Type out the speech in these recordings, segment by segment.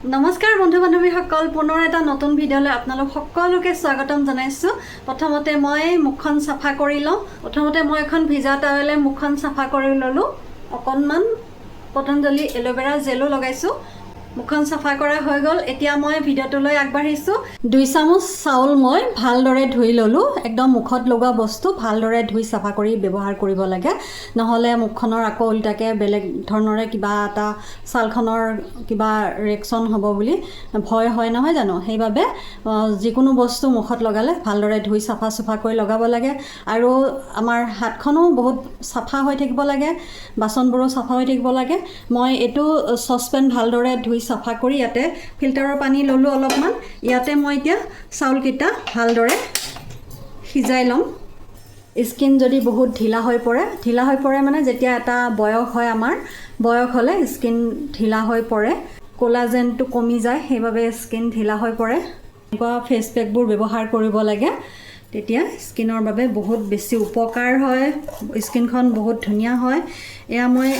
নমস্কাৰ বন্ধু বান্ধৱীসকল পুনৰ এটা নতুন ভিডিঅ'লৈ আপোনালোক সকলোকে স্বাগতম জনাইছোঁ। প্ৰথমতে মই মুখখন চাফা কৰি লওঁ। প্ৰথমতে মই এখন ভিজা টাৱেলে মুখখন চাফা কৰি ল'লোঁ। অকণমান পতঞ্জলি এল'ভেৰা জেলো লগাইছোঁ। মুখখন চাফা কৰা হৈ গ'ল। এতিয়া মই ভিডিঅ'টোলৈ আগবাঢ়িছোঁ। 2 চামুচ চাউল মই ভালদৰে ধুই ল'লোঁ। একদম মুখত লগোৱা বস্তু ভালদৰে ধুই চাফা কৰি ব্যৱহাৰ কৰিব লাগে, নহ'লে মুখখনৰ আকৌ উল্টাকৈ বেলেগ ধৰণৰে কিবা এটা ছালখনৰ কিবা ৰিয়েকশ্যন হ'ব বুলি ভয় হয় নহয় জানো। সেইবাবে যিকোনো বস্তু মুখত লগালে ভালদৰে ধুই চাফা কৰি লগাব লাগে। আৰু আমাৰ হাতখনো বহুত চাফা হৈ থাকিব লাগে, বাচনবোৰো চাফা হৈ থাকিব লাগে। মই এইটো চচপেন ভালদৰে ধুই চাফা কৰি ইয়াতে ফিল্টাৰৰ পানী ল'লোঁ অলপমান। ইয়াতে মই এতিয়া চাউলকেইটা ভালদৰে সিজাই ল'ম। স্কিন যদি বহুত ঢিলা হৈ পৰে মানে যেতিয়া এটা বয়স হয়, আমাৰ বয়স হ'লে স্কিন ঢিলা হৈ পৰে, কোলাজেনটো কমি যায়, সেইবাবে স্কিন ঢিলা হৈ পৰে। এনেকুৱা ফেচ পেকবোৰ ব্যৱহাৰ কৰিব লাগে, তেতিয়া স্কিনৰ বাবে বহুত বেছি উপকাৰ হয়, স্কিনখন বহুত ধুনীয়া হয়। এয়া মই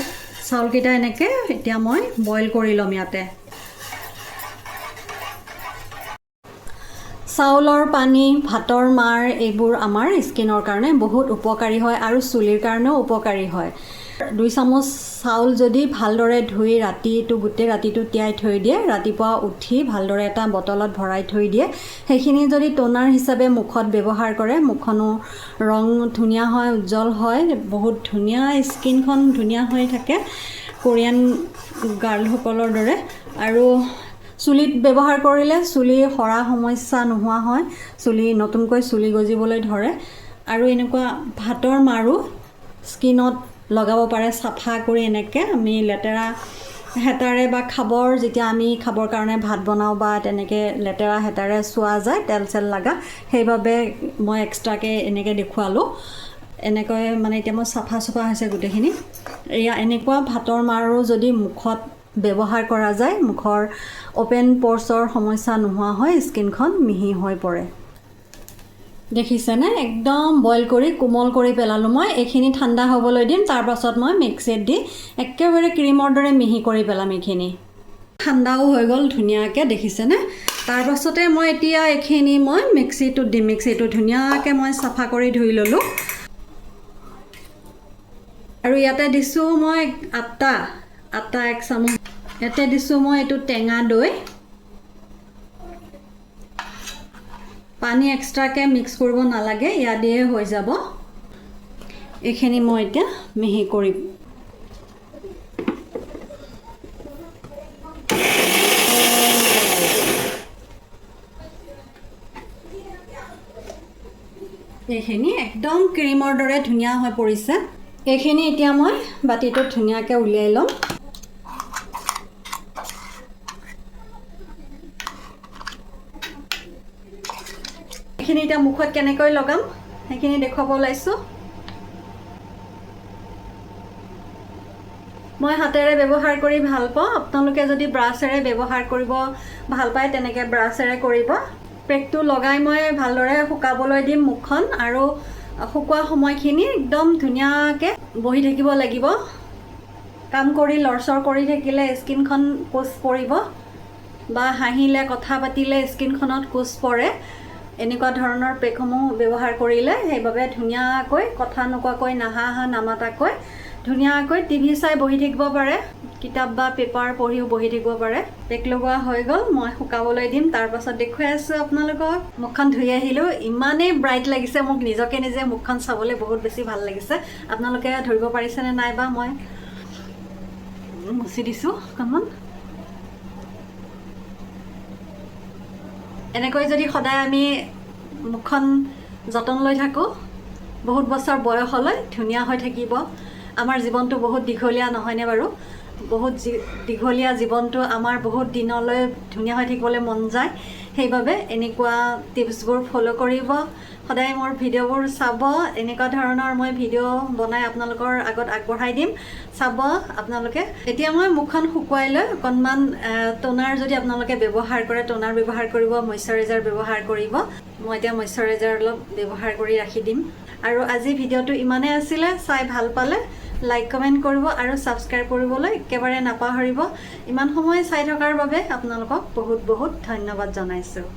চাউলকেইটা এনেকৈ এতিয়া মই বইল কৰি ল'ম। ইয়াতে চাউলৰ পানী, ভাতৰ মাৰ এইবোৰ আমাৰ স্কিনৰ কাৰণে বহুত উপকাৰী হয় আৰু চুলিৰ কাৰণেও উপকাৰী হয়। 2 চামুচ চাউল যদি ভালদৰে ধুই গোটেই ৰাতিটো তিয়াই থৈ দিয়ে, ৰাতিপুৱা উঠি ভালদৰে এটা বটলত ভৰাই থৈ দিয়ে, সেইখিনি যদি টোনাৰ হিচাপে মুখত ব্যৱহাৰ কৰে, মুখখনো ৰং ধুনীয়া হয়, উজ্জ্বল হয়, বহুত ধুনীয়া, স্কিনখন ধুনীয়া হৈ থাকে কোৰিয়ান গাৰ্লসকলৰ দৰে। আৰু চুলিত ব্যৱহাৰ কৰিলে চুলি সৰা সমস্যা নোহোৱা হয়, নতুনকৈ চুলি গজিবলৈ ধৰে। আৰু এনেকুৱা ভাতৰ মাৰো স্কিনত লগাব পাৰে চাফা কৰি। এনেকৈ আমি লেতেৰা হেতাৰে বা যেতিয়া আমি খাবৰ কাৰণে ভাত বনাওঁ বা তেনেকৈ লেতেৰা হেতাৰে চোৱা যায় তেল চেল লগা, সেইবাবে মই এক্সট্ৰাকৈ এনেকৈ দেখুৱালোঁ। এনেকৈ মানে এতিয়া মই চাফা হৈছে গোটেইখিনি। এয়া এনেকুৱা ভাতৰ মাৰো যদি মুখত ব্যৱহাৰ কৰা যায়, মুখৰ অ'পেন প'ৰ্ছৰ সমস্যা নোহোৱা হয়, স্কিনখন মিহি হৈ পৰে। দেখিছেনে, একদম বইল কৰি কোমল কৰি পেলালোঁ মই। এইখিনি ঠাণ্ডা হ'বলৈ দিম, তাৰপাছত মই মিক্সিত দি একেবাৰে ক্ৰীমৰ দৰে মিহি কৰি পেলাম। এইখিনি ঠাণ্ডাও হৈ গ'ল ধুনীয়াকৈ, দেখিছেনে। তাৰপাছতে মই এতিয়া এইখিনি মই মিক্সিটোত দিম। মিক্সিটো ধুনীয়াকৈ মই চাফা কৰি ধুই ল'লোঁ। আৰু ইয়াতে দিছোঁ মই আটা 1 চামুচ। ইয়াতে দিছোঁ মই এইটো টেঙা দৈ। পানী এক্সট্ৰাকৈ মিক্স কৰিব নালাগে, ইয়াত দিয়ে হৈ যাব। এইখিনি মই এতিয়া মিহি কৰিম। এইখিনি একদম ক্ৰীমৰ দৰে ধুনীয়া হৈ পৰিছে। এইখিনি এতিয়া মই বাতিটোত ধুনীয়াকৈ উলিয়াই ল'ম। এইখিনি এতিয়া মুখত কেনেকৈ লগাম সেইখিনি দেখুৱাব ওলাইছোঁ। মই হাতেৰে ব্যৱহাৰ কৰি ভাল পাওঁ। আপোনালোকে যদি ব্ৰাছেৰে ব্যৱহাৰ কৰিব ভাল পায়, তেনেকৈ ব্ৰাছেৰে কৰিব। পেকটো লগাই মই ভালদৰে শুকাবলৈ দিম মুখখন। আৰু শুকোৱা সময়খিনি একদম ধুনীয়াকৈ বহি থাকিব লাগিব। কাম কৰি লৰচৰ কৰি থাকিলে স্কিনখন কোচ পৰিব, বা হাঁহিলে কথা পাতিলে স্কিনখনত কোচ পৰে। এনেকুৱা ধৰণৰ পেকসমূহ ব্যৱহাৰ কৰিলে, সেইবাবে ধুনীয়াকৈ কথা নোকোৱাকৈ, নামাতাকৈ ধুনীয়াকৈ টিভি চাই বহি থাকিব পাৰে, কিতাপ বা পেপাৰ পঢ়িও বহি থাকিব পাৰে। পেক লগোৱা হৈ গ'ল, মই শুকাবলৈ দিম, তাৰপাছত দেখুৱাই আছোঁ আপোনালোকক। মুখখন ধুই আহিলোঁ, ইমানেই ব্ৰাইট লাগিছে, মোক নিজকে নিজে মুখখন চাবলৈ বহুত বেছি ভাল লাগিছে। আপোনালোকে ধৰিব পাৰিছেনে নাই বা, মই মুচি দিছোঁ অকণমান। এনেকৈ যদি সদায় আমি মুখখন যতন লৈ থাকোঁ, বহুত বছৰ বয়সলৈ ধুনীয়া হৈ থাকিব। আমাৰ জীৱনটো বহুত দীঘলীয়া নহয়নে বাৰু? বহুত দীঘলীয়া জীৱনটো আমাৰ বহুত দিনলৈ ধুনীয়া হৈ থাকিবলৈ মন যায়। সেইবাবে এনেকুৱা টিপছবোৰ ফ'ল' কৰিব, সদায় মোৰ ভিডিঅ'বোৰ চাব। এনেকুৱা ধৰণৰ মই ভিডিঅ' বনাই আপোনালোকৰ আগত আগবঢ়াই দিম, চাব আপোনালোকে। এতিয়া মই মুখখন শুকুৱাই লৈ অকণমান টোনাৰ যদি আপোনালোকে ব্যৱহাৰ কৰে, টোনাৰ ব্যৱহাৰ কৰিব, মইশ্চাৰাইজাৰ ব্যৱহাৰ কৰিব। মই এতিয়া মইশ্চাৰাইজাৰ অলপ ব্যৱহাৰ কৰি ৰাখি দিম। আৰু আজি ভিডিঅ'টো ইমানেই আছিলে। চাই ভাল পালে লাইক কমেণ্ট কৰিব আৰু ছাবস্ক্ৰাইব কৰিবলৈ একেবাৰে নাপাহৰিব। ইমান সময় চাই থকাৰ বাবে আপোনালোকক বহুত বহুত ধন্যবাদ জনাইছোঁ।